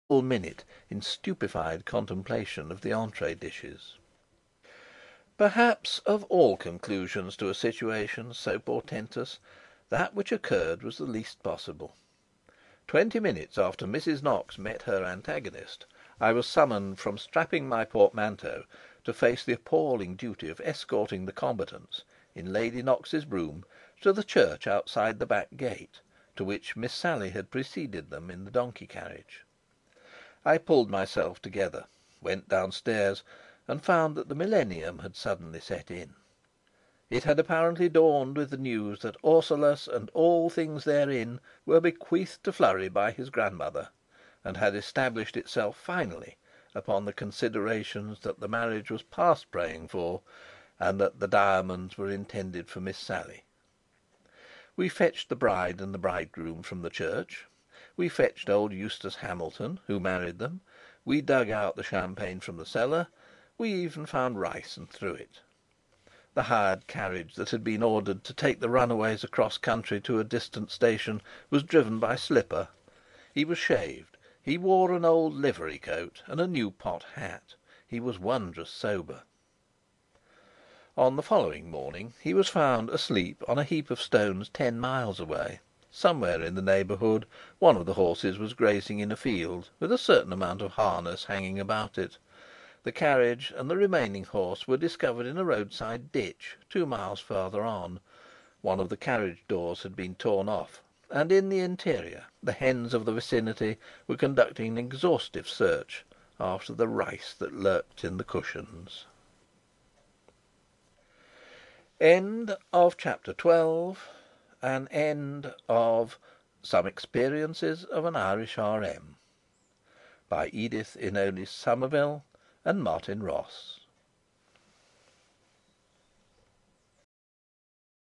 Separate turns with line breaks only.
full minute in stupefied contemplation of the entree dishes. Perhaps of all conclusions to a situation so portentous, that which occurred was the least possible. 20 minutes after Mrs. Knox met her antagonist, I was summoned from strapping my portmanteau to face the appalling duty of escorting the combatants, in Lady Knox's brougham, to the church outside the back gate, to which Miss Sally had preceded them in the donkey carriage. I pulled myself together, went downstairs, and found that the millennium had suddenly set in. It had apparently dawned with the news that Orsulus and all things therein were bequeathed to Flurry by his grandmother, and had established itself finally upon the considerations that the marriage was past praying for, and that the diamonds were intended for Miss Sally. We fetched the bride and the bridegroom from the church. We fetched old Eustace Hamilton, who married them. We dug out the champagne from the cellar. We even found rice and threw it. The hired carriage that had been ordered to take the runaways across country to a distant station was driven by Slipper. He was shaved. He wore an old livery coat and a new pot hat. He was wondrous sober. On the following morning he was found asleep on a heap of stones 10 miles away. Somewhere in the neighbourhood one of the horses was grazing in a field, with a certain amount of harness hanging about it. The carriage and the remaining horse were discovered in a roadside ditch 2 miles farther on. One of the carriage doors had been torn off, and in the interior the hens of the vicinity were conducting an exhaustive search after the rice that lurked in the cushions. End of Chapter 12. An end of Some Experiences of an Irish R.M. by Edith Inonis Somerville and Martin Ross.